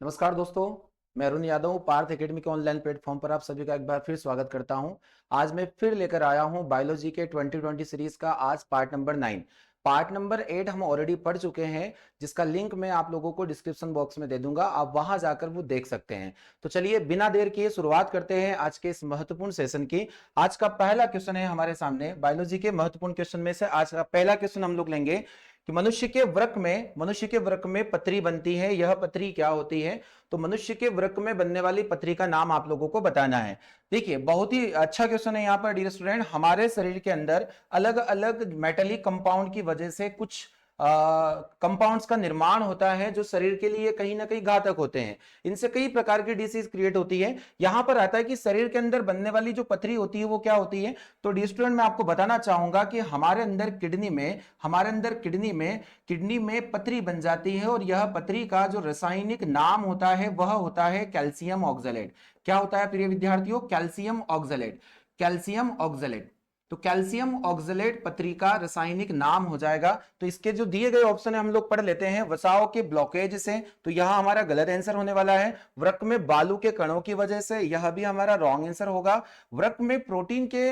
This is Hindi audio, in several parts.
नमस्कार दोस्तों, मैं अरुण यादव पार्थ एकेडमी के ऑनलाइन प्लेटफॉर्म पर आप सभी का एक बार फिर स्वागत करता हूं। आज मैं फिर लेकर आया हूं बायोलॉजी के 2020 सीरीज का आज पार्ट नंबर 9। पार्ट नंबर 8 हम ऑलरेडी पढ़ चुके हैं, जिसका लिंक मैं आप लोगों को डिस्क्रिप्शन बॉक्स में दे दूंगा, आप वहां जाकर वो देख सकते हैं। तो चलिए बिना देर किए शुरुआत करते हैं आज के इस महत्वपूर्ण सेशन की। आज का पहला क्वेश्चन है हमारे सामने, बायोलॉजी के महत्वपूर्ण क्वेश्चन में से आज का पहला क्वेश्चन हम लोग लेंगे कि मनुष्य के वृक्क में पथरी बनती है, यह पथरी क्या होती है। तो मनुष्य के वृक्क में बनने वाली पथरी का नाम आप लोगों को बताना है। देखिए बहुत ही अच्छा क्वेश्चन है यहाँ पर डियर स्टूडेंट। हमारे शरीर के अंदर अलग अलग मेटेलिक कंपाउंड की वजह से कुछ कंपाउंड्स का निर्माण होता है जो शरीर के लिए कहीं ना कहीं घातक होते हैं। इनसे कई प्रकार की डिसीज क्रिएट होती है। यहां पर आता है कि शरीर के अंदर बनने वाली जो पथरी होती है वो क्या होती है। तो डियर स्टूडेंट मैं आपको बताना चाहूंगा कि हमारे अंदर किडनी में पथरी बन जाती है, और यह पथरी का जो रासायनिक नाम होता है वह होता है कैल्शियम ऑक्सलेट। क्या होता है प्रिय विद्यार्थियों? Calcium oxalate. Calcium oxalate. तो कैल्शियम ऑक्सलेट पथरी का रासायनिक नाम हो जाएगा। तो इसके जो दिए गए ऑप्शन है हम लोग पढ़ लेते हैं। वसाओं के ब्लॉकेज से, तो यहां हमारा गलत आंसर होने वाला है। वृक्क में बालू के कणों की वजह से, यह भी हमारा रॉन्ग आंसर होगा। वृक्क में प्रोटीन के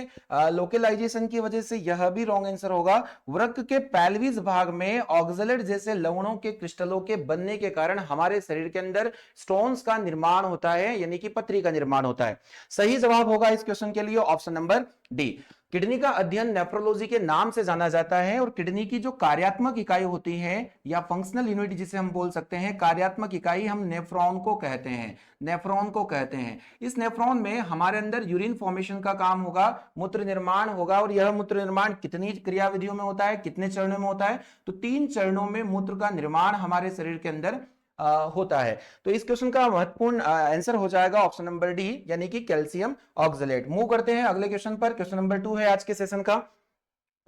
लोकेलाइजेशन की वजह से, यह भी रॉन्ग आंसर होगा। वृक्क के पैल्विस भाग में ऑक्सलेट जैसे लवणों के क्रिस्टलों के बनने के कारण हमारे शरीर के अंदर स्टोन्स का निर्माण होता है, यानी कि पथरी का निर्माण होता है। सही जवाब होगा इस क्वेश्चन के लिए ऑप्शन नंबर डी। किडनी का अध्ययन नेफ्रोलॉजी के नाम से जाना जाता है, और किडनी की जो कार्यात्मक इकाई होती है या फंक्शनल यूनिट जिसे हम बोल सकते हैं, कार्यात्मक इकाई हम नेफ्रॉन को कहते हैं। नेफ्रॉन को कहते हैं। इस नेफ्रॉन में हमारे अंदर यूरिन फॉर्मेशन का काम होगा, मूत्र निर्माण होगा। और यह मूत्र निर्माण कितनी क्रियाविधियों में होता है, कितने चरणों में होता है? तो 3 चरणों में मूत्र का निर्माण हमारे शरीर के अंदर होता है। तो इस क्वेश्चन का महत्वपूर्ण आंसर हो जाएगा ऑप्शन नंबर डी, यानी कि कैल्शियम ऑक्सलेट। मूव करते हैं अगले क्वेश्चन पर। क्वेश्चन नंबर 2 है आज के सेशन का।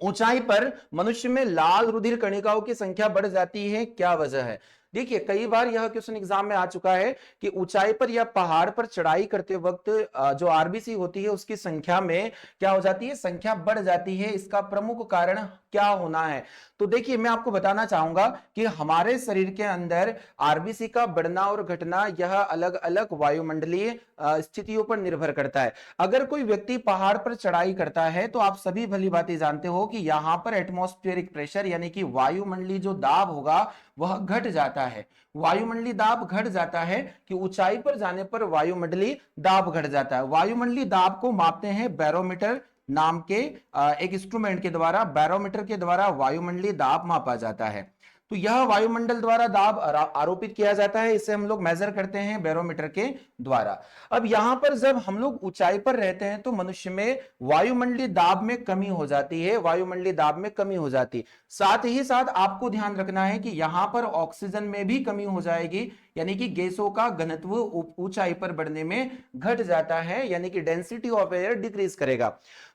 ऊंचाई पर मनुष्य में लाल रुधिर कणिकाओं की संख्या बढ़ जाती है, क्या वजह है? देखिए कई बार यह क्वेश्चन एग्जाम में आ चुका है कि ऊंचाई पर या पहाड़ पर चढ़ाई करते वक्त जो आरबीसी होती है उसकी संख्या में क्या हो जाती है, संख्या बढ़ जाती है। इसका प्रमुख कारण क्या होना है? तो देखिए मैं आपको बताना चाहूंगा कि हमारे शरीर के अंदर आरबीसी का बढ़ना और घटना यह अलग अलग वायुमंडलीय स्थितियों पर निर्भर करता है। अगर कोई व्यक्ति पहाड़ पर चढ़ाई करता है तो आप सभी भली भांति जानते हो कि यहां पर एटमॉस्फेरिक प्रेशर यानी कि वायुमंडलीय जो दाब होगा वह घट जाता है। वायुमंडलीय दाब घट जाता है कि ऊंचाई पर जाने पर वायुमंडलीय दाब घट जाता है। वायुमंडलीय दाब को मापते हैं बैरोमीटर नाम के एक इंस्ट्रूमेंट के द्वारा। बैरोमीटर के द्वारा वायुमंडलीय दाब मापा जाता है। तो यह वायुमंडल द्वारा दाब आरोपित किया जाता है, इसे हम लोग मेजर करते हैं बैरोमीटर के द्वारा। अब यहां पर जब हम लोग ऊंचाई पर रहते हैं तो मनुष्य में वायुमंडलीय दाब में कमी हो जाती है, वायुमंडलीय दाब में कमी हो जाती है। साथ ही साथ आपको ध्यान रखना है कि यहां पर ऑक्सीजन में भी कमी हो जाएगी, यानी कि गैसों का घनत्व ऊंचाई पर बढ़ने में घट जाता है, यानी कि डेंसिटी ऑफ एयर डिक्रीज करेगा।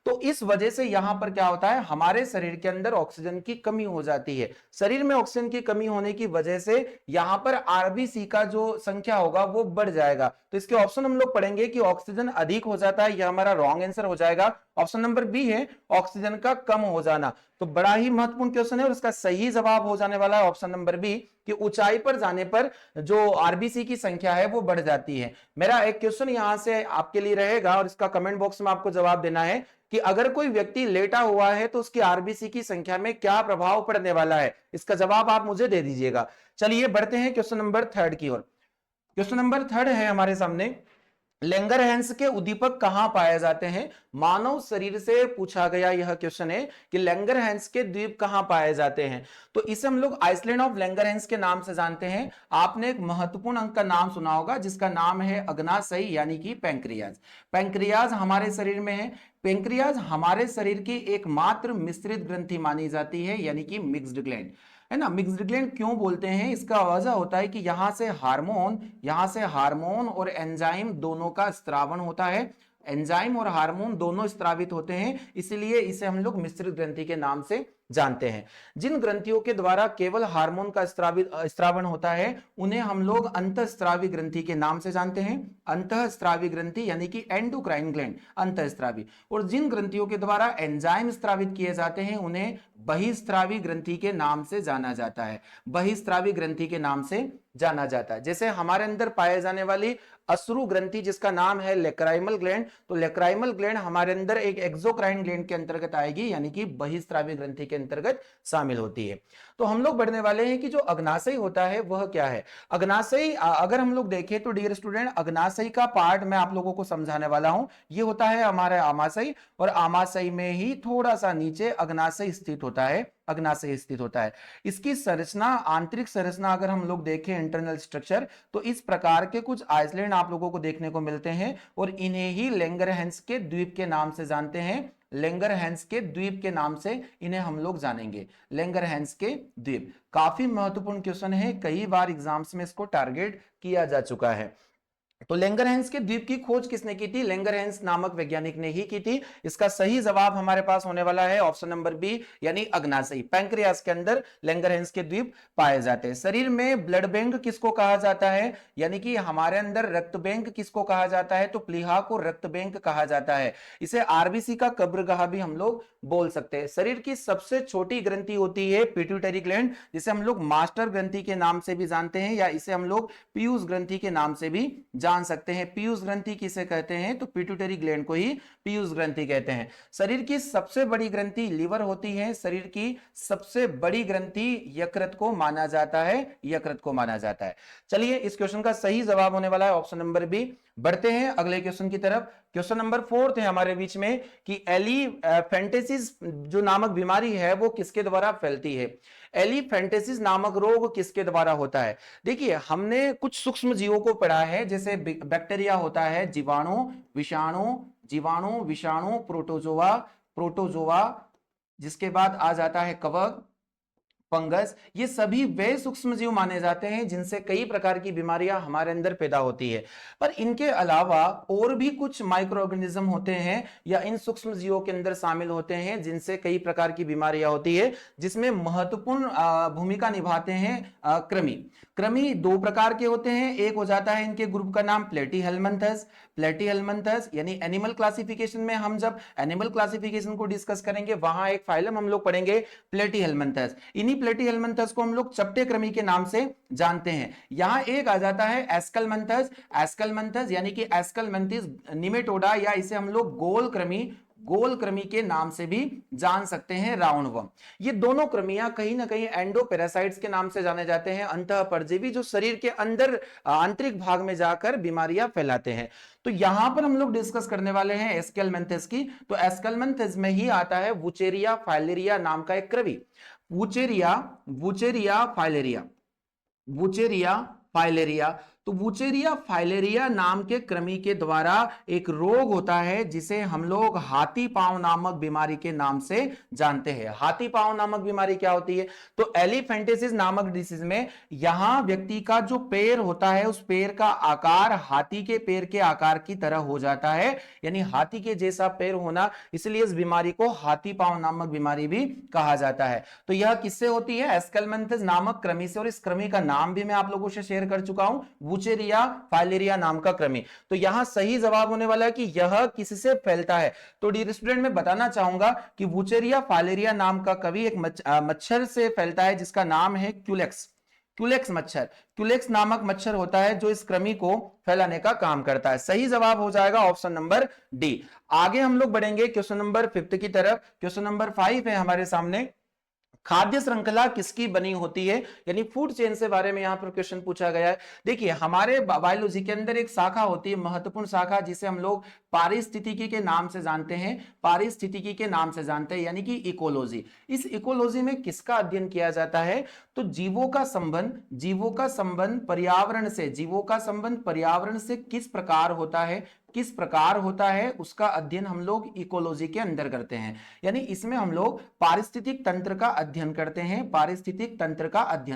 तो इस वजह से यहां पर क्या होता है, हमारे शरीर के अंदर ऑक्सीजन की कमी हो जाती है। शरीर में ऑक्सीजन की कमी होने की वजह से यहां पर आरबीसी का जो संख्या होगा वो बढ़ जाएगा। तो इसके ऑप्शन हम लोग पढ़ेंगे कि ऑक्सीजन अधिक हो जाता है, यह हमारा रॉन्ग आंसर हो जाएगा। ऑप्शन नंबर बी है ऑक्सीजन का कम हो जाना। तो बड़ा ही महत्वपूर्ण क्वेश्चन है और इसका सही जवाब हो जाने वाला है ऑप्शन नंबर बी, कि ऊंचाई पर जाने पर जो आरबीसी की संख्या है वो बढ़ जाती है। मेरा एक क्वेश्चन यहां से आपके लिए रहेगा और इसका कमेंट बॉक्स में आपको जवाब देना है कि अगर कोई व्यक्ति लेटा हुआ है तो उसकी आरबीसी की संख्या में क्या प्रभाव पड़ने वाला है। इसका जवाब आप मुझे दे दीजिएगा। चलिए बढ़ते हैं क्वेश्चन नंबर 3 की ओर। क्वेश्चन नंबर 3 है हमारे सामने, लैंगरहैंस के उद्दीपक कहां पाए जाते हैं? मानव शरीर से पूछा गया यह क्वेश्चन है कि लैंगरहैंस के द्वीप कहां पाए जाते हैं। तो इसे हम लोग आइसलैंड ऑफ लैंगरहैंस के नाम से जानते हैं। आपने एक महत्वपूर्ण अंग का नाम सुना होगा जिसका नाम है अग्नाशय यानी कि पैंक्रियाज। पैंक्रियाज हमारे शरीर में है। पैंक्रियाज हमारे शरीर की एकमात्र मिश्रित ग्रंथि मानी जाती है, यानी कि मिक्स्ड ग्लैंड है ना। मिक्स्ड ग्लैंड क्यों बोलते हैं, इसका वजह होता है कि यहां से हार्मोन और एंजाइम दोनों का स्त्रावण होता है। एंजाइम और हार्मोन दोनों स्त्रावित होते हैं, इसलिए इसे हम लोग मिश्रित ग्रंथि के नाम से जानते हैं। जिन ग्रंथियों के द्वारा केवल हार्मोन का स्त्रावन होता है उन्हें हम लोग अंतःस्रावी ग्रंथि के नाम से जानते हैं। अंतःस्रावी ग्रंथि यानी कि एंडोक्राइन ग्लैंड, अंतःस्रावी। और जिन ग्रंथियों के द्वारा एंजाइम स्त्रावित किए जाते हैं उन्हें बहिस्त्रावी ग्रंथि के नाम से जाना जाता है। बहिस्त्रावी ग्रंथि के नाम से जाना जाता है। जैसे हमारे अंदर पाए जाने वाली अश्रु ग्रंथि जिसका नाम है लेक्राइमल ग्लैंड, तो लेक्राइमल ग्लैंड हमारे अंदर एक एक्सोक्राइन ग्लैंड के अंतर्गत आएगी, यानी कि बहिस्त्रावी ग्रंथि के अंतर्गत शामिल होती है। तो हम लोग बढ़ने वाले हैं कि जो अग्नाशय होता है वह क्या है। अग्नाशय अगर हम लोग देखें तो डियर स्टूडेंट, अग्नाशय का पार्ट मैं आप लोगों को समझाने वाला हूं। ये होता है हमारा आमाशय, और आमाशय में ही थोड़ा सा नीचे अग्नाशय स्थित होता है, अग्नाशय स्थित होता है। इसकी संरचना, आंतरिक संरचना अगर हम लोग देखें, इंटरनल स्ट्रक्चर, तो इस प्रकार के कुछ आइसलैंड आप लोगों को देखने को मिलते हैं, और इन्हें ही लैंगरहैंस के द्वीप के नाम से जानते हैं। लैंगरहैंस के द्वीप के नाम से इन्हें हम लोग जानेंगे, लैंगरहैंस के द्वीप। काफी महत्वपूर्ण क्वेश्चन है, कई बार एग्जाम्स में इसको टारगेट किया जा चुका है। तो लैंगरहैंस के द्वीप की खोज किसने की थी? लैंगरहैंस नामक वैज्ञानिक ने ही की थी। इसका सही जवाब हमारे पास होने वाला है ऑप्शन नंबर बी, यानी अग्नाशय। पैंक्रियास के अंदर लैंगरहैंस के द्वीप पाए जाते हैं। शरीर में ब्लड बैंक किसको कहा जाता है, यानी कि हमारे अंदर रक्त बैंक किसको कहा जाता है? तो प्लीहा को रक्त बैंक कहा जाता है। इसे आरबीसी का कब्रगाह भी हम लोग बोल सकते हैं। शरीर की सबसे छोटी ग्रंथि होती है पिट्यूटरी ग्लैंड, जिसे हम लोग मास्टर ग्रंथि के नाम से भी जानते हैं, या इसे हम लोग पीयूष ग्रंथि के नाम से भी जान सकते हैं। पीयूष ग्रंथि किसे कहते हैं? तो पिट्यूटरी ग्लैंड को ही पीयूष ग्रंथि कहते हैं। शरीर की सबसे बड़ी ग्रंथि लीवर होती है। शरीर की सबसे बड़ी ग्रंथि यकृत को माना जाता है, यकृत को माना जाता है। चलिए, इस क्वेश्चन का सही जवाब होने वाला है ऑप्शन नंबर बी। बढ़ते हैं अगले क्वेश्चन की तरफ। क्वेश्चन नंबर 4 है हमारे बीच में कि एलिफेंटेसिस जो नामक बीमारी है वो किसके द्वारा फैलती है। एलिफेंटेसिस नामक रोग किसके द्वारा होता है? देखिए, हमने कुछ सूक्ष्म जीवों को पढ़ा है, जैसे बैक्टीरिया होता है, जीवाणु, विषाणु, प्रोटोजोआ, जिसके बाद आ जाता है कवक, फंगस। ये सभी वे सूक्ष्म जीव माने जाते हैं जिनसे कई प्रकार की बीमारियां हमारे अंदर पैदा होती है। पर इनके अलावा और भी कुछ माइक्रो ऑर्गेनिज्म होते हैं या इन सूक्ष्म जीवों के अंदर शामिल होते हैं जिनसे कई प्रकार की बीमारियां होती है, जिसमें महत्वपूर्ण भूमिका निभाते हैं कृमि। कृमि दो प्रकार के होते हैं। एक हो जाता है इनके ग्रुप का नाम प्लेटीहेल्मिन्थस। प्लेटीहेल्मिन्थस यानी एनिमल क्लासिफिकेशन में, हम जब एनिमल क्लासिफिकेशन को डिस्कस करेंगे वहां एक फाइलम हम लोग पढ़ेंगे प्लेटीहेल्मिन्थस। इन्हीं प्लेटीहेल्मिन्थस को हम लोग चपटे कृमि के नाम से जानते हैं। यहां एक आ जाता है एस्कलमेंथस। एस्कलमेंथस यानी कि एस्कलमेंथिस निमेटोडा, या इसे हम लोग गोल कृमि के नाम से भी जान सकते हैं, राउंड वर्म। ये दोनों कृमियां कहीं ना कहीं एंडोपेरासाइट्स के नाम से जाने जाते हैं, अंतः परजीवी जो शरीर के अंदर आंतरिक भाग में जाकर बीमारियां फैलाते हैं। तो यहां पर हम लोग डिस्कस करने वाले हैं एस्केलमेंथस की। तो एस्केलमेंथस में ही आता है वुचेरिया फाइलेरिया नाम का एक कृमि। Wuchereria filaria. तो वुचेरिया फाइलेरिया नाम के कृमि के द्वारा एक रोग होता है जिसे हम लोग हाथी पांव नामक बीमारी के नाम से जानते हैं। हाथी पांव नामक बीमारी क्या होती है? तो एलिफेंटेसिस नामक डिसीज में यहां व्यक्ति का जो पैर होता है उस पैर का आकार हाथी के पैर के आकार की तरह हो जाता है, यानी हाथी के जैसा पैर होना, इसलिए इस बीमारी को हाथी पांव नामक बीमारी भी कहा जाता है। तो यह किससे होती है? एस्केलमेंथस नामक कृमि से, और इस कृमि का नाम भी मैं आप लोगों से शेयर कर चुका हूं, वुचेरिया फाइलेरिया नाम का कृमि। तो यहां सही जवाब होने वाला है कि यह किससे फैलता है। तो डियर स्टूडेंट, मैं बताना चाहूंगा कि वुचेरिया फाइलेरिया नाम का कृमि एक मच्छर से फैलता है जिसका नाम है क्यूलेक्स मच्छर। क्यूलेक्स नामक मच्छर होता है जो इस कृमि को फैलाने का काम करता है। सही जवाब हो जाएगा ऑप्शन नंबर डी। आगे हम लोग बढ़ेंगे क्वेश्चन नंबर 5 की तरफ। क्वेश्चन नंबर 5 है हमारे सामने, खाद्य श्रृंखला किसकी बनी होती है, यानी फूड चेन से बारे में यहां पर क्वेश्चन पूछा गया है। देखिए, हमारे बायोलॉजी के अंदर एक शाखा होती है, महत्वपूर्ण शाखा, जिसे हम लोग पारिस्थितिकी के नाम से जानते हैं, पारिस्थितिकी के नाम से जानते हैं, यानी कि इकोलॉजी। इस इकोलॉजी में किसका अध्ययन किया जाता है? तो जीवों का संबंध पर्यावरण से किस प्रकार होता है उसका अध्ययन हम लोग इकोलॉजी के अंदर करते हैं। यानी इसमें हम लोग पारिस्थितिक तंत्र का अध्ययन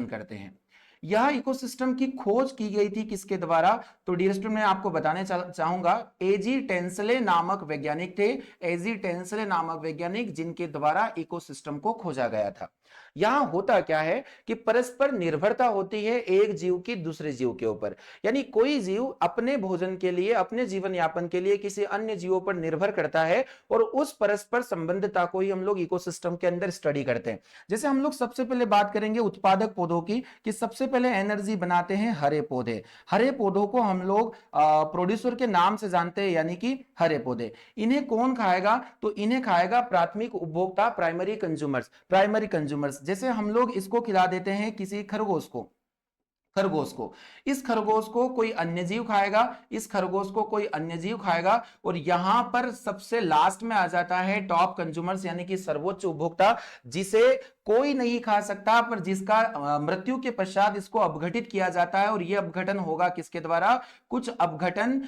करते हैं, यह इकोसिस्टम की खोज की गई थी किसके द्वारा? तो डियर स्टूडेंट मैं आपको बताने चाहूंगा, एजी टेंसले नामक वैज्ञानिक थे, एजी टेंसले नामक वैज्ञानिक, जिनके द्वारा इकोसिस्टम को खोजा गया था। यहां होता क्या है कि परस्पर निर्भरता होती है एक जीव की दूसरे जीव के ऊपर, यानी कोई जीव अपने भोजन के लिए, अपने जीवन यापन के लिए किसी अन्य जीवों पर निर्भर करता है, और उस परस्पर संबंधता को ही हम लोग इकोसिस्टम के अंदर स्टडी करते हैं। जैसे हम लोग सबसे पहले बात करेंगे उत्पादक पौधों की, कि सबसे पहले एनर्जी बनाते हैं हरे पौधे। हरे पौधों को हम लोग प्रोड्यूसर के नाम से जानते हैं, यानी कि हरे पौधे। इन्हें कौन खाएगा? तो इन्हें खाएगा प्राथमिक उपभोक्ता, प्राइमरी कंज्यूमर्स। प्राइमरी कंज्यूमर्स जैसे हम लोग इसको खिला देते हैं किसी खरगोश को, इस खरगोश को कोई अन्य जीव खाएगा, इस खरगोश को कोई अन्य जीव खाएगा, और यहां पर सबसे लास्ट में आ जाता है टॉप कंज्यूमर्स, यानी कि सर्वोच्च उपभोक्ता, जिसे कोई नहीं खा सकता, पर जिसका मृत्यु के पश्चात इसको अपघटित किया जाता है। और यह अपघटन होगा किसके द्वारा? कुछ अपघटन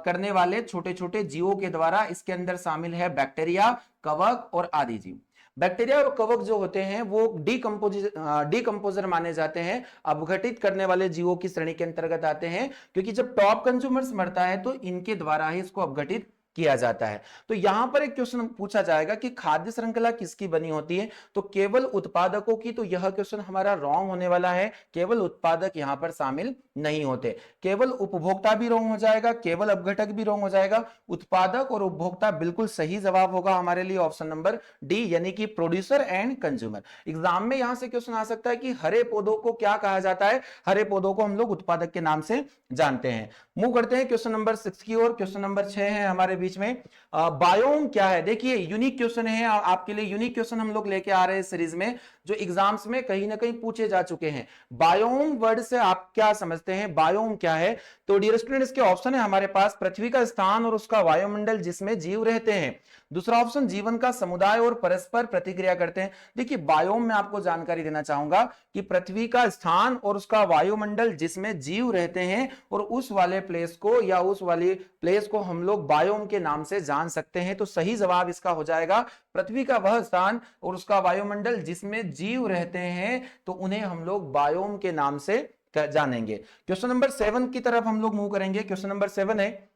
करने वाले छोटे छोटे जीवों के द्वारा। इसके अंदर शामिल है बैक्टीरिया, कवक और आदि जीव। बैक्टीरिया और कवक जो होते हैं वो डीकंपोजर माने जाते हैं, अपघटित करने वाले जीवों की श्रेणी के अंतर्गत आते हैं, क्योंकि जब टॉप कंज्यूमर्स मरता है तो इनके द्वारा ही इसको अपघटित किया जाता है। तो यहां पर एक क्वेश्चन पूछा जाएगा कि खाद्य श्रृंखला किसकी बनी होती है? तो केवल उत्पादकों की। तो यह क्वेश्चन हमारा रॉन्ग होने वाला है, केवल उत्पादक यहां पर शामिल नहीं होते। केवल उपभोक्ता भी रॉन्ग हो जाएगा, केवल अपघटक भी रॉन्ग हो जाएगा। उत्पादक और उपभोक्ता बिल्कुल सही जवाब होगा हमारे लिए ऑप्शन नंबर डी, यानी कि प्रोड्यूसर एंड कंज्यूमर। एग्जाम में यहां से क्वेश्चन आ सकता है कि हरे पौधों को क्या कहा जाता है? हरे पौधों को हम लोग उत्पादक के नाम से जानते हैं। मूव करते हैं क्वेश्चन नंबर 6 की ओर। क्वेश्चन नंबर 6 है हमारे बीच में, बायोम क्या है? देखिए यूनिक क्वेश्चन है आपके लिए, यूनिक क्वेश्चन हम लोग लेके आ रहे हैं सीरीज में, जो एग्जाम्स में कहीं ना कहीं पूछे जा चुके हैं। बायोम वर्ड से आप क्या समझते हैं? बायोम क्या है? तो डियर स्टूडेंट इसके ऑप्शन है हमारे पास, पृथ्वी का स्थान और उसका वायुमंडल जिसमें जीव रहते हैं। दूसरा ऑप्शन, जीवन का समुदाय और परस्पर प्रतिक्रिया करते हैं। देखिए बायोम में आपको जानकारी देना चाहूंगा कि पृथ्वी का स्थान और उसका वायुमंडल जिसमें जीव रहते हैं, और उस वाले प्लेस को या उस वाली प्लेस को हम लोग बायोम के नाम से जान सकते हैं। तो सही जवाब इसका हो जाएगा पृथ्वी का वह स्थान और उसका वायुमंडल जिसमें जीव रहते हैं, तो उन्हें हम लोग बायोम के नाम से जानेंगे। क्वेश्चन नंबर 7 की तरफ हम लोग मूव करेंगे। क्वेश्चन नंबर 7 है,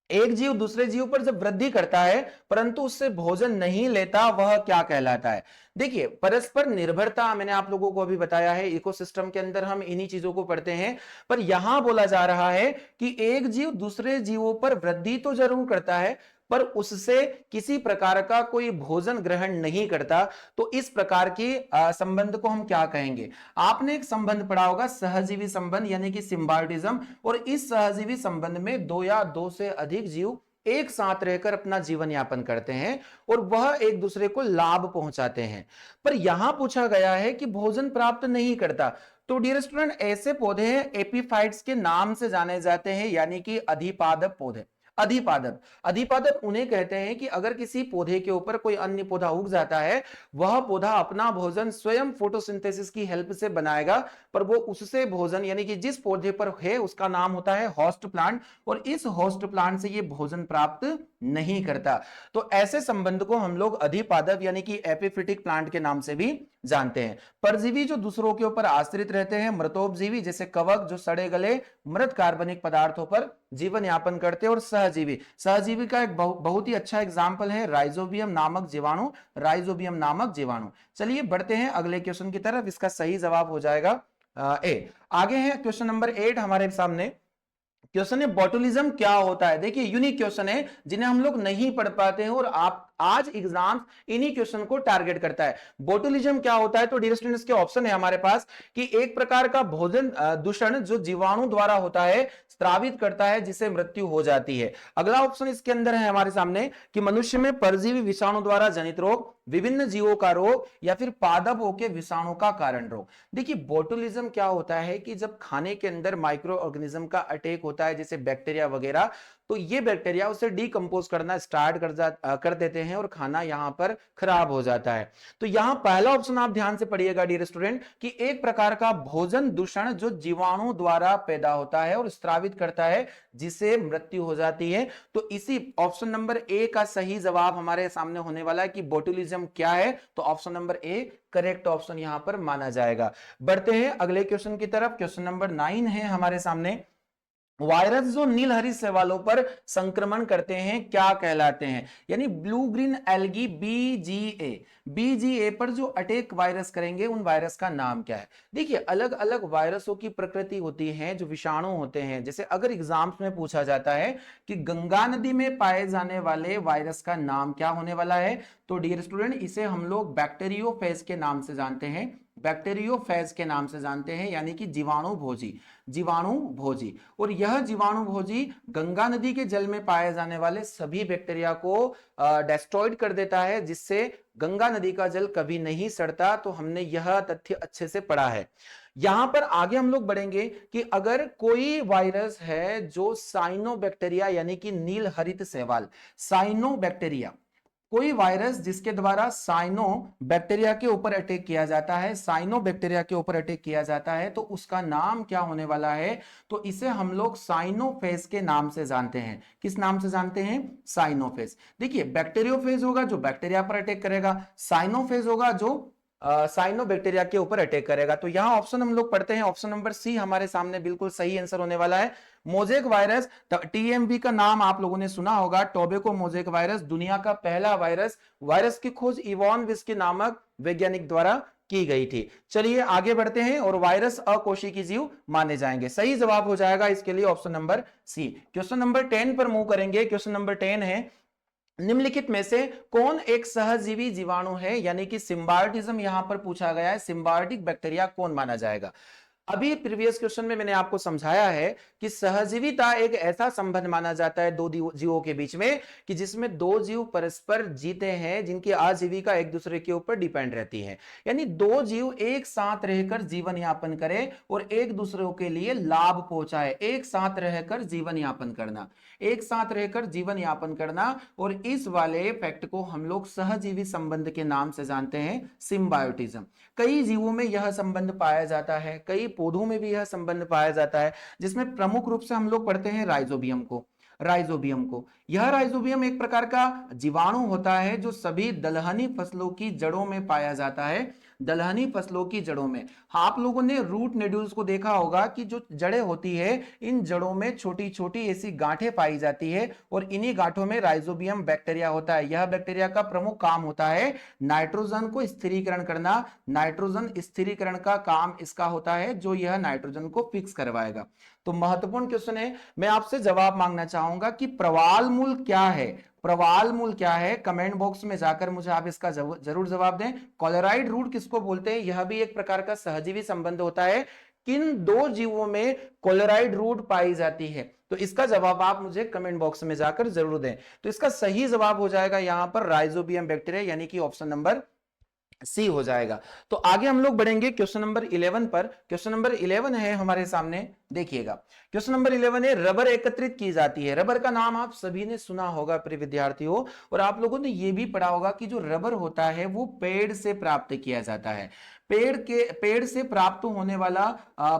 एक जीव दूसरे जीव पर जब वृद्धि करता है परंतु उससे भोजन नहीं लेता, वह क्या कहलाता है? देखिए परस्पर निर्भरता मैंने आप लोगों को अभी बताया है, इकोसिस्टम के अंदर हम इन्हीं चीजों को पढ़ते हैं। पर यहां बोला जा रहा है कि एक जीव दूसरे जीवों पर वृद्धि तो जरूर करता है, पर उससे किसी प्रकार का कोई भोजन ग्रहण नहीं करता। तो इस प्रकार की संबंध को हम क्या कहेंगे? आपने एक संबंध पढ़ा होगा, सहजीवी संबंध, यानी कि सिम्बायोटिज्म। और इस सहजीवी संबंध में दो या दो से अधिक जीव एक साथ रहकर अपना जीवन यापन करते हैं और वह एक दूसरे को लाभ पहुंचाते हैं। पर यहां पूछा गया है कि भोजन प्राप्त नहीं करता। तो डियर स्टूडेंट ऐसे पौधे हैं एपीफाइट्स के नाम से जाने जाते हैं, यानी कि अधिपादप पौधे। अधिपादप, अधिपादप उन्हें कहते हैं कि अगर किसी पौधे के ऊपर कोई अन्य पौधा उग जाता है, वह पौधा अपना भोजन स्वयं फोटोसिंथेसिस की हेल्प से बनाएगा, पर वो उससे भोजन, यानी कि जिस पौधे पर है उसका नाम होता है होस्ट प्लांट, और इस होस्ट प्लांट से ये भोजन प्राप्त नहीं करता। तो ऐसे संबंध को हम लोग अधिपादप यानी कि एपिफिटिक प्लांट के नाम से भी जानते हैं। परजीवी जो दूसरों के ऊपर आश्रित रहते हैं, मृतोपजीवी जैसे कवक जो सड़े गले मृत कार्बनिक पदार्थों पर जीवन यापन करते हैं, और सहजीवी, सहजीवी का एक बहुत ही अच्छा एग्जाम्पल है राइजोबियम नामक जीवाणु, राइजोबियम नामक जीवाणु। चलिए बढ़ते हैं अगले क्वेश्चन की तरफ। इसका सही जवाब हो जाएगा ए। आगे है क्वेश्चन नंबर 8 हमारे सामने। क्वेश्चन है बोटुलिज्म क्या होता है? देखिए यूनिक क्वेश्चन है जिन्हें हम लोग नहीं पढ़ पाते हैं, और आप आज एग्जाम इन्हीं क्वेश्चन को टारगेट करता है। बोटुलिज्म क्या होता है? तो डियर स्टूडेंट्स के ऑप्शन है हमारे पास कि एक प्रकार का भोजन दूषण जो जीवाणु द्वारा होता है, स्रावित करता है, जिससे मृत्यु हो जाती है। अगला ऑप्शन इसके अंदर है हमारे सामने कि मनुष्य में परजीवी विषाणु द्वारा जनित रोग, विभिन्न जीवों का रोग, या फिर पादपों के विषाणु का कारण रोग। देखिए बोटुलिज्म क्या होता है कि जब खाने के अंदर माइक्रो ऑर्गेनिज्म का अटैक होता है, जैसे बैक्टीरिया वगैरह, तो ये बैक्टीरिया उसे डीकंपोज करना स्टार्ट कर देते हैं, हैं और खाना यहां पर खराब हो जाता है। तो यहां पहला ऑप्शन आप ध्यान से पढ़िएगा डियर स्टूडेंट, कि एक प्रकार का भोजन दूषण जो जीवाणु द्वारा पैदा होता है और स्रावित करता है, जिसे मृत्यु हो जाती है। तो इसी ऑप्शन नंबर ए का सही जवाब हमारे सामने होने वाला है कि बोटुलिज्म क्या है, तो option number A correct option यहां पर माना जाएगा। बढ़ते हैं अगले क्वेश्चन की तरफ। क्वेश्चन नंबर 9 है हमारे सामने। वायरस जो नीलहरित शैवालों पर संक्रमण करते हैं क्या कहलाते हैं? यानी blue green algae BGA, BGA पर जो अटैक वायरस करेंगे उन वायरस का नाम क्या है? देखिए अलग अलग वायरसों की प्रकृति होती है, जो विषाणु होते हैं। जैसे अगर एग्जाम्स में पूछा जाता है कि गंगा नदी में पाए जाने वाले वायरस का नाम क्या होने वाला है, तो डियर स्टूडेंट इसे हम लोग बैक्टीरियोफेज के नाम से जानते हैं, बैक्टीरियोफेज के नाम से जानते हैं, यानी कि जीवाणु भोजी, जीवाणु भोजी। और यह जीवाणु भोजी गंगा नदी के जल में पाए जाने वाले सभी बैक्टीरिया को डेस्ट्रॉयड कर देता है, जिससे गंगा नदी का जल कभी नहीं सड़ता। तो हमने यह तथ्य अच्छे से पढ़ा है। यहां पर आगे हम लोग बढ़ेंगे कि अगर कोई वायरस है जो साइनोबैक्टीरिया यानी कि नील हरित शैवाल, साइनोबैक्टीरिया, कोई वायरस जिसके द्वारा साइनो बैक्टीरिया के ऊपर अटैक किया जाता है, साइनो बैक्टीरिया के ऊपर अटैक किया जाता है, तो उसका नाम क्या होने वाला है? तो इसे हम लोग साइनोफेज के नाम से जानते हैं। किस नाम से जानते हैं? साइनोफेज। देखिए बैक्टीरियोफेज होगा जो बैक्टीरिया पर अटैक करेगा, साइनोफेज होगा जो साइनो बैक्टीरिया के ऊपर अटैक करेगा। तो यहां ऑप्शन हम लोग पढ़ते हैं, ऑप्शन नंबर सी हमारे सामने बिल्कुल सही आंसर होने वाला है। मोजेक वायरस, टीएमवी का नाम आप लोगों ने सुना होगा, टोबैको मोजेक वायरस, दुनिया का पहला वायरस। वायरस की खोज इवॉन विस्की नामक वैज्ञानिक द्वारा की गई थी। चलिए आगे बढ़ते हैं, और वायरस अकोशिकीय जीव माने जाएंगे। सही जवाब हो जाएगा इसके लिए option number C. Question number 10 पर मूव करेंगे। क्वेश्चन नंबर 10 है, निम्नलिखित में से कौन एक सहजीवी जीवाणु है? यानी कि सिम्बायोटिज्म यहां पर पूछा गया है, सिम्बायोटिक बैक्टीरिया कौन माना जाएगा? अभी प्रीवियस क्वेश्चन में मैंने आपको समझाया है कि सहजीविता एक ऐसा संबंध माना जाता है दो जीवों के बीच में, कि जिसमें दो जीव परस्पर जीते हैं, जिनकी आजीविका एक दूसरे के ऊपर डिपेंड रहती है। यानी दो जीव एक साथ रहकर जीवन यापन करें और एक दूसरे के लिए लाभ पहुंचाए, एक साथ रहकर जीवन यापन करना, एक साथ रहकर जीवन यापन करना। और इस वाले फैक्ट को हम लोग सहजीवी संबंध के नाम से जानते हैं, सिम्बायोटिज्म। कई जीवों में यह संबंध पाया जाता है, कई पौधों में भी यह संबंध पाया जाता है, जिसमें प्रमुख रूप से हम लोग पढ़ते हैं राइजोबियम को। राइजोबियम को, यह राइजोबियम एक प्रकार का जीवाणु होता है जो सभी दलहनी फसलों की जड़ों में पाया जाता है, दलहनी फसलों की जड़ों में। आप लोगों ने रूट नोड्यूल्स को देखा होगा कि जो जड़ें होती है, इन जड़ों में छोटी छोटी ऐसी गांठें पाई जाती है, और इन्हीं गांठों में राइजोबियम बैक्टीरिया होता है। यह बैक्टीरिया का प्रमुख काम होता है नाइट्रोजन को स्थिरीकरण करना, नाइट्रोजन स्थिरीकरण का काम इसका होता है, जो यह नाइट्रोजन को फिक्स करवाएगा। तो महत्वपूर्ण क्वेश्चन है, मैं आपसे जवाब मांगना चाहूंगा कि प्रवाल मूल क्या है? प्रवाल मूल क्या है? कमेंट बॉक्स में जाकर मुझे आप इसका जरूर जवाब दें। कॉलोराइड रूट किसको बोलते हैं? यह भी एक प्रकार का सहजीवी संबंध होता है। किन दो जीवों में कॉलोराइड रूट पाई जाती है? तो इसका जवाब आप मुझे कमेंट बॉक्स में जाकर जरूर दें। तो इसका सही जवाब हो जाएगा यहां पर राइजोबियम बैक्टीरिया, यानी कि ऑप्शन नंबर सी हो जाएगा। तो आगे हम लोग बढ़ेंगे क्वेश्चन नंबर 11 पर। क्वेश्चन नंबर 11 है हमारे सामने, देखिएगा। क्वेश्चन नंबर 11 है, रबर एकत्रित की जाती है। रबर का नाम आप सभी ने सुना होगा प्रिय विद्यार्थियों, और आप लोगों ने यह भी पढ़ा होगा कि जो रबर होता है वो पेड़ से प्राप्त किया जाता है। पेड़ से प्राप्त होने वाला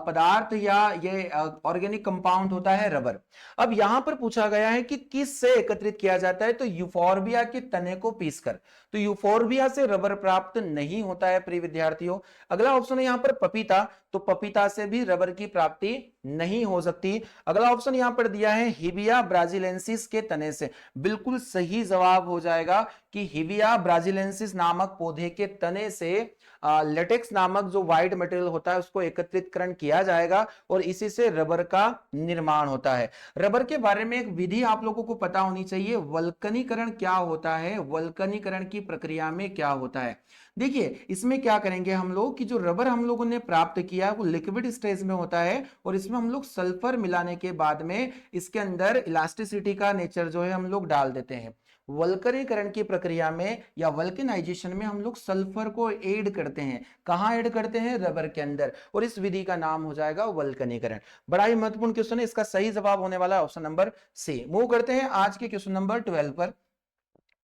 पदार्थ या ये ऑर्गेनिक कंपाउंड होता है रबर। अब यहां पर पूछा गया है कि किस से एकत्रित किया जाता है, तो यूफोर्बिया के तने को पीसकर। तो यूफोर्बिया से रबर प्राप्त नहीं होता है प्रिय विद्यार्थियों। अगला ऑप्शन है यहां पर पपीता, तो पपीता से भी रबर की प्राप्ति नहीं हो सकती। अगला ऑप्शन यहां पर दिया है हिबिया ब्राजिलेंसिस के तने से। बिल्कुल सही जवाब हो जाएगा कि हिबिया ब्राजिलेंसिस नामक पौधे के तने से लेटेक्स नामक जो व्हाइट मटेरियल होता है उसको एकत्रितकरण किया जाएगा, और इसी से रबर का निर्माण होता है। रबर के बारे में एक विधि आप लोगों को पता होनी चाहिए, वल्कनीकरण क्या होता है, वल्कनीकरण की प्रक्रिया में क्या होता है। देखिए इसमें क्या करेंगे हम लोग कि जो रबर हम लोगों ने प्राप्त किया वो लिक्विड स्टेज में होता है, और इसमें हम लोग सल्फर मिलाने के बाद में इसके अंदर इलास्टिसिटी का नेचर जो है हम लोग डाल देते हैं। वल्कनीकरण की प्रक्रिया में या वल्कनाइजेशन में हम लोग सल्फर को ऐड करते हैं। कहां ऐड करते हैं? रबर के अंदर, और इस विधि का नाम हो जाएगा वल्कनीकरण। बड़ा ही महत्वपूर्ण क्वेश्चन है, इसका सही जवाब होने वाला ऑप्शन नंबर सी। मूव करते हैं आज के क्वेश्चन नंबर 12 पर।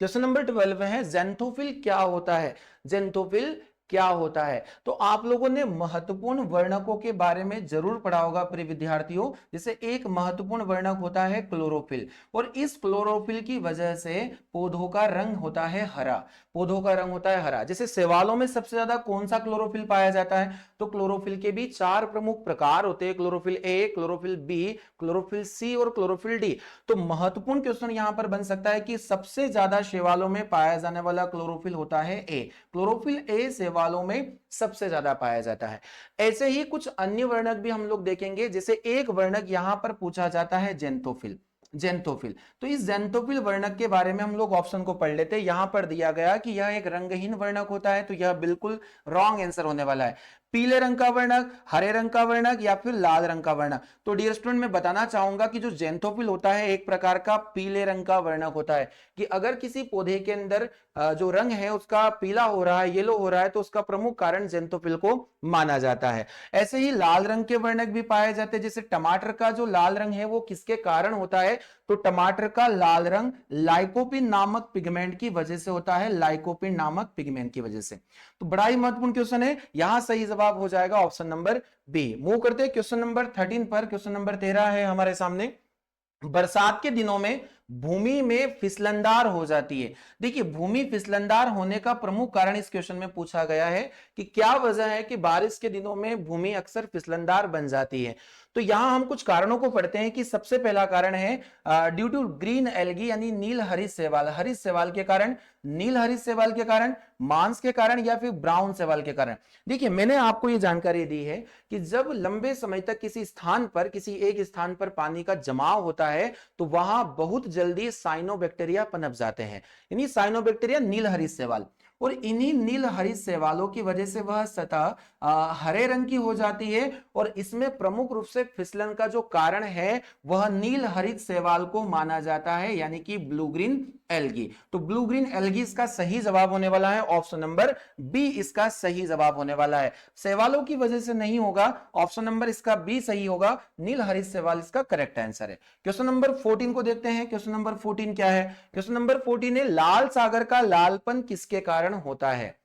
क्वेश्चन नंबर 12 है ज़ेंथोफिल क्या होता है। ज़ेंथोफिल क्या होता है? तो आप लोगों ने महत्वपूर्ण वर्णकों के बारे में जरूर पढ़ा होगा प्रिय विद्यार्थियों। जैसे एक महत्वपूर्ण वर्णक होता है क्लोरोफिल, और इस क्लोरोफिल की वजह से पौधों का रंग होता है हरा। पौधों का रंग होता है हरा। जैसे शैवालों में सबसे ज्यादा कौन सा क्लोरोफिल पाया जाता है? तो क्लोरोफिल के भी 4 प्रमुख प्रकार होते हैं, chlorophyll A, chlorophyll B, chlorophyll C और क्लोरोफिल डी। तो महत्वपूर्ण क्वेश्चन यहां पर बन सकता है कि सबसे ज्यादा शैवालों में पाया जाने वाला क्लोरोफिल होता है ए। क्लोरोफिल ए शैवालों में सबसे ज्यादा पाया जाता है। ऐसे ही कुछ अन्य वर्णक भी हम लोग देखेंगे। जैसे एक वर्णक यहां पर पूछा जाता है जेंथोफिल। जेंथोफिल, तो इस जेंथोफिल वर्णक के बारे में हम लोग ऑप्शन को पढ़ लेते हैं। यहां पर दिया गया कि यह एक रंगहीन वर्णक होता है, तो यह बिल्कुल रॉन्ग आंसर होने वाला है। पीले रंग का वर्णक, हरे रंग का वर्णक या फिर लाल रंग का वर्णक। तो डियर स्टूडेंट, मैं बताना चाहूंगा कि जो जेंथोफिल होता है एक प्रकार का पीले रंग का वर्णक होता है। कि अगर किसी पौधे के अंदर जो रंग है उसका पीला हो रहा है, येलो हो रहा है, तो उसका प्रमुख कारण जेंथोफिल को माना जाता है। ऐसे ही लाल रंग के वर्णक भी पाए जाते हैं। जैसे टमाटर का जो लाल रंग है वो किसके कारण होता है? तो टमाटर का लाल रंग लाइकोपिन नामक पिगमेंट की वजह से होता है। लाइकोपिन नामक पिगमेंट की वजह से। तो बड़ा ही महत्वपूर्ण क्वेश्चन है। यहां सही जवाब हो जाएगा ऑप्शन नंबर बी। मूव करते हैं क्वेश्चन नंबर 13 पर। क्वेश्चन नंबर 13 है हमारे सामने। बरसात के दिनों में भूमि में फिसलनदार हो जाती है। देखिए, भूमि फिसलनदार होने का प्रमुख कारण इस क्वेश्चन में पूछा गया है कि क्या वजह है कि बारिश के दिनों में भूमि अक्सर फिसलनदार बन जाती है। तो यहां हम कुछ कारणों को पढ़ते हैं कि सबसे पहला कारण है ड्यू टू ग्रीन एल्गी, यानी नील हरित शैवाल। हरित शैवाल के कारण, नील हरित शैवाल के कारण, मांस के कारण या फिर ब्राउन शैवाल के कारण। देखिए, मैंने आपको यह जानकारी दी है कि जब लंबे समय तक किसी स्थान पर, किसी एक स्थान पर पानी का जमाव होता है तो वहां बहुत जल्दी साइनोबैक्टीरिया पनप जाते हैं। यानी साइनोबैक्टीरिया नील हरित शैवाल, और इन्हीं नील हरित शैवालों की वजह से वह सतह हरे रंग की हो जाती है। और इसमें प्रमुख रूप से फिसलन का जो कारण है वह नील हरित शैवाल को माना जाता है, यानी कि ब्लू ग्रीन एल्गी। तो ब्लू ग्रीन एल्गी इसका सही जवाब होने वाला है। ऑप्शन नंबर बी इसका सही जवाब होने वाला है। शैवालों की वजह से नहीं होगा, ऑप्शन नंबर इसका बी सही होगा। नील हरित शैवाल इसका करेक्ट आंसर है। क्वेश्चन नंबर 14 को देखते हैं। क्वेश्चन नंबर 14 क्या है? क्वेश्चन नंबर 14 है लाल सागर का लालपन किसके कारण होता है?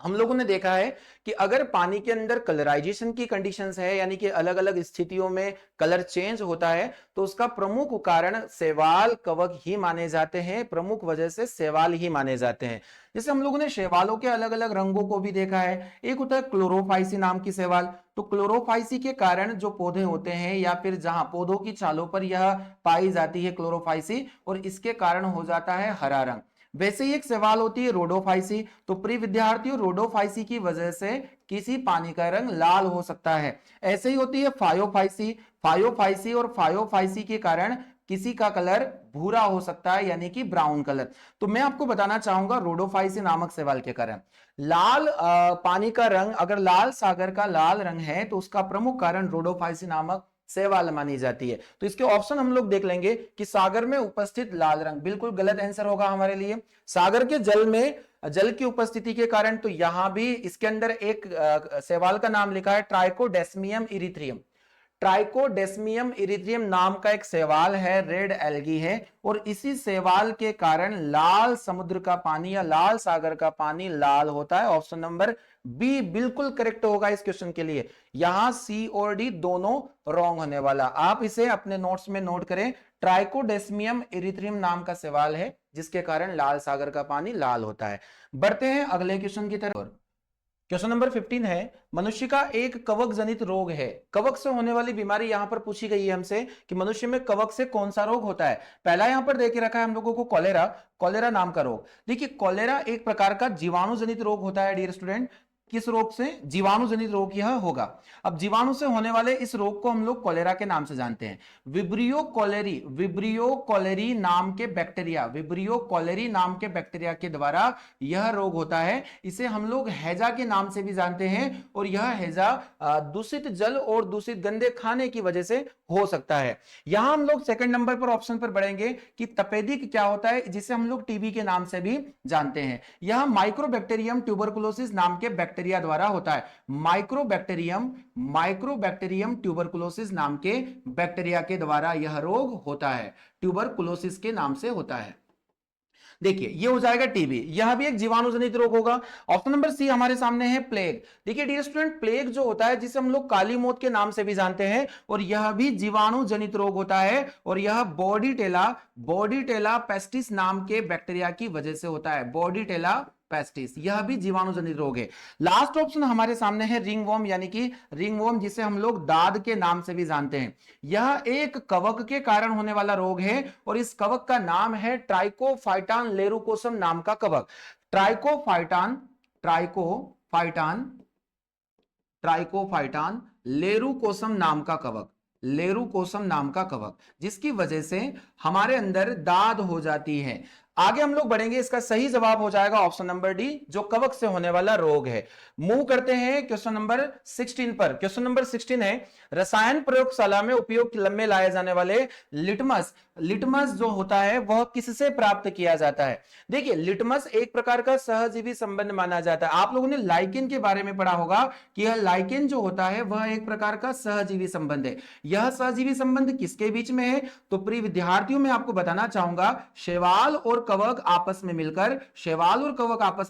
हम लोगों ने देखा है कि अगर पानी के अंदर कलराइजेशन की कंडीशंस है, यानी कि अलग अलग स्थितियों में कलर चेंज होता है, तो उसका प्रमुख कारण शैवाल कवक ही माने जाते हैं। प्रमुख वजह से शैवाल ही माने जाते हैं। जैसे हम लोगों ने शैवालों के अलग अलग रंगों को भी देखा है। एक होता है क्लोरोफाइसी नाम की शैवाल। तो क्लोरोफाइसी के कारण जो पौधे होते हैं या फिर जहां पौधों की छालों पर यह पाई जाती है क्लोरोफाइसी, और इसके कारण हो जाता है हरा रंग। वैसे ही एक सवाल होती है रोडोफाइसी। तो प्रिय विद्यार्थियों, रोडोफाइसी की वजह से किसी पानी का रंग लाल हो सकता है। ऐसे ही होती है फायोफाइसी। फायोफाइसी और फायोफाइसी के कारण किसी का कलर भूरा हो सकता है, यानी कि ब्राउन कलर। तो मैं आपको बताना चाहूंगा रोडोफाइसी नामक सवाल के कारण लाल पानी का रंग, अगर लाल सागर का लाल रंग है तो उसका प्रमुख कारण रोडोफाइसी नामक शैवाल मानी जाती है। तो इसके ऑप्शन हम लोग देख लेंगे कि सागर में उपस्थित लाल रंग बिल्कुल गलत आंसर होगा हमारे लिए। सागर के जल में जल की उपस्थिति के कारण, तो यहां भी इसके अंदर एक शैवाल का नाम लिखा है ट्राइकोडेस्मियम इरिथ्रियम। ट्राइकोडेस्मियम इरिथ्रियम नाम का एक शैवाल है, रेड एल्गी है, और इसी शैवाल के कारण लाल समुद्र का पानी या लाल सागर का पानी लाल होता है। ऑप्शन नंबर बी बिल्कुल करेक्ट होगा इस क्वेश्चन के लिए। यहां सी और डी दोनों रॉन्ग होने वाला। आप इसे अपने नोट्स में नोट करें। ट्राइकोडेस्मियम इरिथ्रियम नाम का सवाल है जिसके कारण लाल सागर का पानी लाल होता है। बढ़ते हैं अगले क्वेश्चन की तरफ। क्वेश्चन नंबर 15 है मनुष्य का एक कवक जनित रोग है। कवक से होने वाली बीमारी यहां पर पूछी गई है हमसे कि मनुष्य में कवक से कौन सा रोग होता है। पहला यहां पर देख रखा है हम लोगों को कॉलेरा। कॉलेरा नाम का रोग। देखिए, कॉलेरा एक प्रकार का जीवाणु जनित रोग होता है डियर स्टूडेंट। किस रोग से? जीवाणु जनित रोग यह होगा। अब जीवाणु से होने वाले इस रोग को हम लोग कॉलेरा के नाम से जानते हैं। विब्रियो कॉलेरी, विब्रियो कॉलेरी नाम के बैक्टीरिया, विब्रियो कॉलेरी नाम के बैक्टीरिया के द्वारा यह रोग होता है। इसे हम लोग हैजा के नाम से भी जानते हैं, और यह हैजा दूषित जल और दूषित गंदे खाने की वजह से हो सकता है। यहां हम लोग सेकंड नंबर पर ऑप्शन पर बढ़ेंगे कि तपेदिक क्या होता है, जिसे हम लोग टीबी के नाम से भी जानते हैं। यह माइक्रोबैक्टीरियम ट्यूबरकुलोसिस नाम के बैक्टीरिया द्वारा होता है। माइक्रोबैक्टीरियम ट्यूबरकुलोसिस नाम के बैक्टीरिया के द्वारा यह रोग होता है। ट्यूबरकुलोसिस के नाम से होता है। देखिए ये हो जाएगा टीबी, यह भी एक जीवाणु जनित रोग होगा। ऑप्शन नंबर सी हमारे सामने है प्लेग। देखिए डियर स्टूडेंट, प्लेग जो होता है जिसे हम लोग काली मौत के नाम से भी जानते हैं, और यह भी जीवाणु जनित रोग होता है, और यह बॉडीटेला पेस्टिस नाम के बैक्टीरिया की वजह से होता है। बॉडीटेला पेस्टिस, यह भी जीवाणु जनित रोग है। लास्ट ऑप्शन हमारे सामने है रिंगवॉर्म, यानी कि रिंगवॉर्म जिसे हम लोग दाद के नाम से भी जानते हैं। यह एक कवक के कारण होने वाला रोग है, और इस कवक का नाम है ट्राइकोफाइटान लेरुकोसम नाम का कवक। ट्राइकोफाइटान ट्राइकोफाइटान ट्राइकोफाइटान लेरुकोसम नाम का कवक, लेरुकोसम नाम का कवक, जिसकी वजह से हमारे अंदर दाद हो जाती है। आगे हम लोग बढ़ेंगे, इसका सही जवाब हो जाएगा ऑप्शन नंबर डी, जो कवक से होने वाला रोग है। मूव करते हैं क्वेश्चन नंबर 16 पर। क्वेश्चन नंबर 16 है, रसायन प्रयोगशाला में उपयोग में लाए जाने वाले लिटमस जो होता है वह किससे प्राप्त किया जाता है। देखिए लिटमस एक प्रकार का सहजीवी संबंध माना जाता है। आप लोगों ने लाइकेन के बारे में पढ़ा होगा कि यह लाइकेन जो होता है वह एक प्रकार का सहजीवी संबंध है। यह सहजीवी संबंध किसके बीच में है, तो प्रिय विद्यार्थियों मैं आपको बताना चाहूंगा, शैवाल और कवक आपस में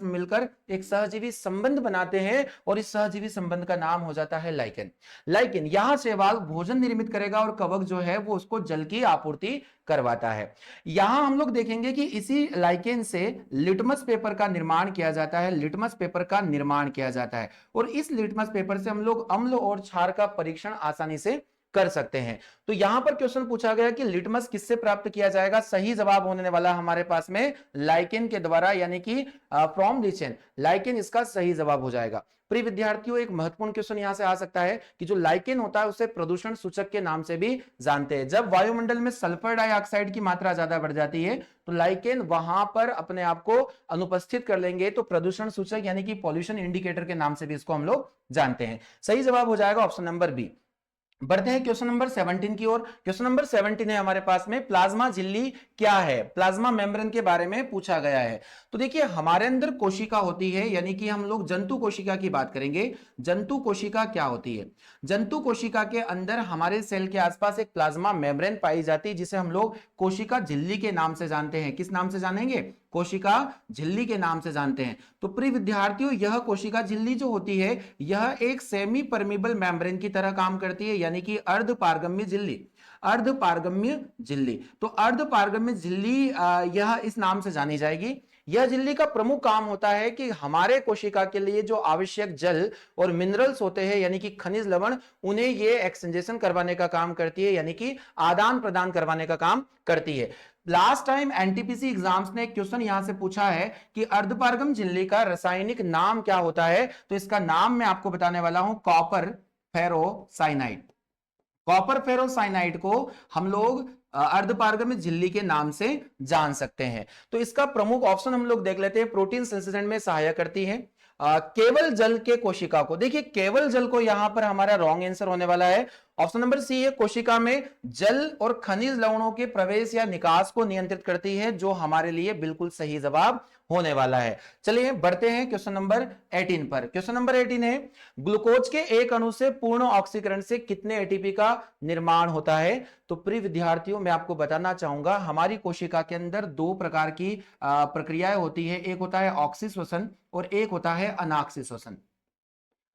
मिलकर एक सहजीवी संबंध बनाते हैं, और इस सहजीवी संबंध का नाम हो जाता है लाइकेन। लाइकेन, यहां शैवाल भोजन निर्मित करेगा और कवक जो है वो उसको जल की आपूर्ति करवाता है। यहां हम लोग देखेंगे कि इसी लाइकेन से लिटमस पेपर का निर्माण किया जाता है, लिटमस पेपर का निर्माण किया जाता है, और इस लिटमस पेपर से हम लोग अम्ल और क्षार का परीक्षण आसानी से कर सकते हैं। तो यहां पर क्वेश्चन पूछा गया कि लिटमस किससे प्राप्त किया जाएगा, सही जवाब होने वाला हमारे पास में लाइकेन के द्वारा, यानी कि फ्रॉम लीचेन, लाइकेन इसका सही जवाब हो जाएगा। प्रिय विद्यार्थियों, एक महत्वपूर्ण क्वेश्चन यहां से आ सकता है कि जो लाइकेन होता है उसे प्रदूषण सूचक के नाम से भी जानते हैं। जब वायुमंडल में सल्फर डाइऑक्साइड की मात्रा ज्यादा बढ़ जाती है तो लाइकेन वहां पर अपने आप को अनुपस्थित कर लेंगे, तो प्रदूषण सूचक यानी कि पॉल्यूशन इंडिकेटर के नाम से भी इसको हम लोग जानते हैं। सही जवाब हो जाएगा ऑप्शन नंबर बी। बढ़ते हैं क्वेश्चन नंबर 17 की ओर। क्वेश्चन नंबर 17 है हमारे पास में, प्लाज्मा झिल्ली क्या है, प्लाज्मा मेम्ब्रेन के बारे में पूछा गया है। तो देखिए हमारे अंदर कोशिका होती है, यानी कि हम लोग जंतु कोशिका की बात करेंगे। जंतु कोशिका क्या होती है, जंतु कोशिका के अंदर हमारे सेल के आसपास एक प्लाज्मा मेम्ब्रेन पाई जाती है, जिसे हम लोग कोशिका झिल्ली के नाम से जानते हैं। किस नाम से जानेंगे, कोशिका झिल्ली के नाम से जानते हैं। तो प्रिय विद्यार्थियों, यह कोशिका झिल्ली जो होती है यह एक सेमी परमीबल मेम्ब्रेन की तरह काम करती है, यानी कि अर्धपारगम्य झिल्ली, अर्धपारगम्य झिल्ली। तो अर्धपारगम्य झिल्ली यह इस नाम से जानी जाएगी। यह झिल्ली का प्रमुख काम होता है कि हमारे कोशिका के लिए जो आवश्यक जल और मिनरल्स होते हैं, यानी कि खनिज लवण, उन्हें ये एक्सचेंजेशन करवाने का काम करती है, यानी कि आदान प्रदान करवाने का काम करती है। लास्ट टाइम एनटीपीसी एग्जाम्स ने क्वेश्चन यहां से पूछा है कि अर्धपारगम झिल्ली का रासायनिक नाम क्या होता है, तो इसका नाम मैं आपको बताने वाला हूं, कॉपर फेरोसाइनाइड। कॉपर फेरोसाइनाइड को हम लोग अर्धपारगम्य झिल्ली के नाम से जान सकते हैं। तो इसका प्रमुख ऑप्शन हम लोग देख लेते हैं, प्रोटीन संश्लेषण में सहायक करती है। केवल जल के कोशिका को, देखिए केवल जल को यहां पर हमारा रॉन्ग आंसर होने वाला है। ऑप्शन नंबर सी है, कोशिका में जल और खनिज लवणों के प्रवेश या निकास को नियंत्रित करती है, जो हमारे लिए बिल्कुल सही जवाब होने वाला है। चलिए बढ़ते हैं क्वेश्चन नंबर 18 पर। क्वेश्चन नंबर 18 है, ग्लूकोज के एक अणु से पूर्ण ऑक्सीकरण से कितने एटीपी का निर्माण होता है। तो प्रिय विद्यार्थियों, मैं आपको बताना चाहूंगा, हमारी कोशिका के अंदर दो प्रकार की प्रक्रियाएं होती है, एक होता है ऑक्सी श्वसन और एक होता है अनाक्सी श्वसन।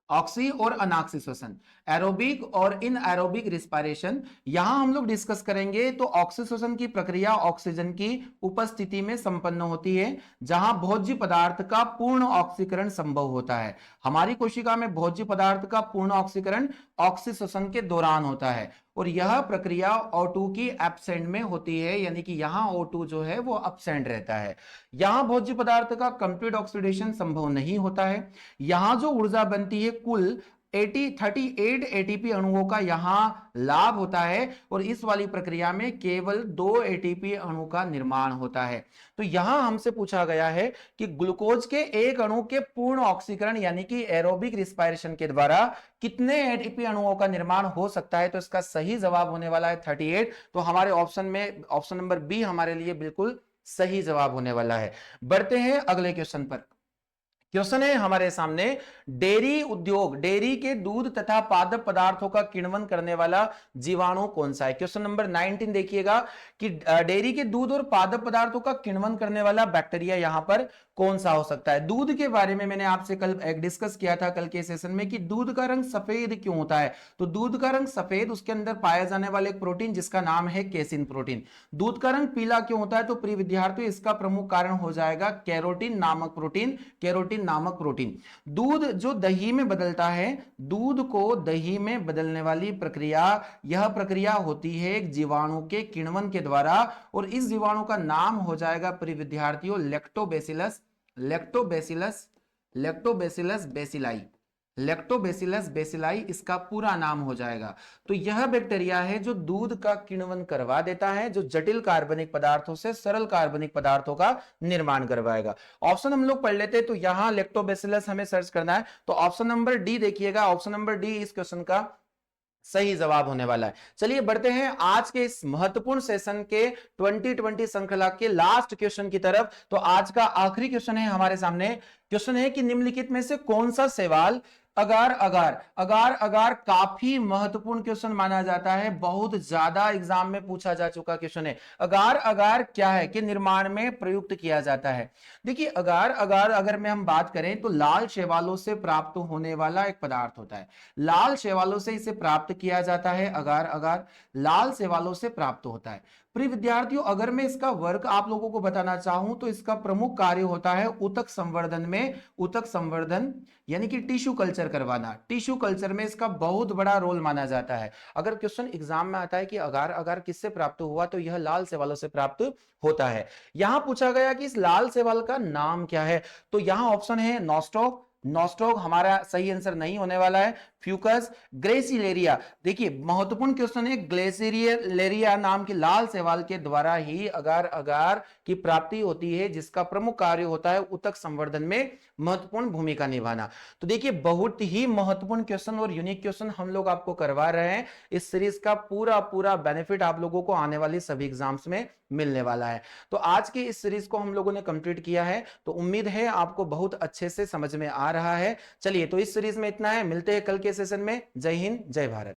ऑक्सी और अनाक्सी श्वसन, एरोबिक और इन एरोबिक रिस्पायरेशन, यहां हम लोग डिस्कस करेंगे। तो ऑक्सी श्वसन की प्रक्रिया ऑक्सीजन की उपस्थिति में संपन्न होती है, जहां भोज्य पदार्थ का पूर्ण ऑक्सीकरण संभव होता है। हमारी कोशिका में भोज्य पदार्थ का पूर्ण ऑक्सीकरण ऑक्सी श्वसन के दौरान होता है, और यह प्रक्रिया O2 की एब्सेंट में होती है, यानी कि यहां O2 जो है वो एब्सेंट रहता है। यहां भोज्य पदार्थ का कंप्लीट ऑक्सीडेशन संभव नहीं होता है। यहां जो ऊर्जा बनती है कुल 38 एटीपी अणुओं का यहां लाभ होता है, और इस वाली प्रक्रिया में केवल 2 एटीपी अणु का निर्माण होता है। तो यहां हमसे पूछा गया है कि ग्लूकोज के एक अणु के पूर्ण ऑक्सीकरण यानी कि एरोबिक रिस्पायरेशन के द्वारा कितने एटीपी अणुओं का निर्माण हो सकता है। तो इसका सही जवाब होने वाला है 38। तो हमारे ऑप्शन में ऑप्शन नंबर बी हमारे लिए बिल्कुल सही जवाब होने वाला है। बढ़ते हैं अगले क्वेश्चन पर। क्वेश्चन है हमारे सामने, डेयरी उद्योग, डेयरी के दूध तथा पादप पदार्थों का किण्वन करने वाला जीवाणु कौन सा है। क्वेश्चन नंबर 19 देखिएगा कि डेयरी के दूध और पादप पदार्थों का किण्वन करने वाला बैक्टीरिया यहां पर कौन सा हो सकता है। दूध के बारे में मैंने आपसे कल डिस्कस किया था कल के सेशन में कि दूध का रंग सफेद क्यों होता है। तो दूध का रंग सफेद, उसके अंदर पाया जाने वाला एक प्रोटीन जिसका नाम है केसिन प्रोटीन। दूध का रंग पीला क्यों होता है, तो प्रिय विद्यार्थियों इसका प्रमुख कारण हो जाएगा कैरोटीन नामक प्रोटीन, कैरोटीन नामक प्रोटीन। दूध जो दही में बदलता है, दूध को दही में बदलने वाली प्रक्रिया, यह प्रक्रिया होती है एक जीवाणु के किण्वन के द्वारा, और इस जीवाणु का नाम हो जाएगा प्रिय विद्यार्थियों lactobacillus, lactobacillus, lactobacillus bacilli, lactobacillus bacilli इसका पूरा नाम हो जाएगा। तो यह बैक्टीरिया है जो दूध का किण्वन करवा देता है, जो जटिल कार्बनिक पदार्थों से सरल कार्बनिक पदार्थों का निर्माण करवाएगा। ऑप्शन हम लोग पढ़ लेते हैं, तो यहां लैक्टोबैसिलस हमें सर्च करना है, तो ऑप्शन नंबर डी देखिएगा, ऑप्शन नंबर डी इस क्वेश्चन का सही जवाब होने वाला है। चलिए बढ़ते हैं आज के इस महत्वपूर्ण सेशन के 2020 श्रृंखला के लास्ट क्वेश्चन की तरफ। तो आज का आखिरी क्वेश्चन है हमारे सामने, क्वेश्चन है कि निम्नलिखित में से कौन सा सवाल अगार अगार अगार अगार काफी महत्वपूर्ण क्वेश्चन माना जाता है, बहुत ज्यादा एग्जाम में पूछा जा चुका क्वेश्चन है। अगार अगार क्या है कि निर्माण में प्रयुक्त किया जाता है। देखिए अगार अगार अगर मैं हम बात करें तो लाल शैवालों से प्राप्त होने वाला एक पदार्थ होता है, लाल शैवालों से इसे प्राप्त किया जाता है। अगार अगार लाल शैवालों से प्राप्त होता है। प्रिय विद्यार्थियों अगर मैं इसका वर्क आप लोगों को बताना चाहूं तो इसका प्रमुख कार्य होता है ऊतक संवर्धन में, ऊतक संवर्धन यानी कि टिश्यू कल्चर करवाना, टिश्यू कल्चर में इसका बहुत बड़ा रोल माना जाता है। अगर क्वेश्चन एग्जाम में आता है कि अगार अगार किससे प्राप्त हुआ, तो यह लाल शैवालों से प्राप्त होता है। यहां पूछा गया कि इस लाल शैवाल का नाम क्या है, तो यहां ऑप्शन है नॉस्टॉक, नॉस्टॉक हमारा सही आंसर नहीं होने वाला है, फ्यूकस, ग्रेसिलेरिया। देखिए महत्वपूर्ण क्वेश्चन है, ग्लेसिलेरिया नाम की लाल शैवाल के द्वारा ही अगार अगार की प्राप्ति होती है, जिसका प्रमुख कार्य होता है ऊतक संवर्धन में महत्वपूर्ण भूमिका निभाना। तो देखिए बहुत ही महत्वपूर्ण क्वेश्चन और यूनिक क्वेश्चन हम लोग आपको करवा रहे हैं। इस सीरीज का पूरा पूरा बेनिफिट आप लोगों को आने वाली सभी एग्जाम्स में मिलने वाला है। तो आज की इस सीरीज को हम लोगों ने कंप्लीट किया है, तो उम्मीद है आपको बहुत अच्छे से समझ में आ रहा है। चलिए तो इस सीरीज में इतना है, मिलते हैं कल के सेशन में। जय हिंद, जय भारत।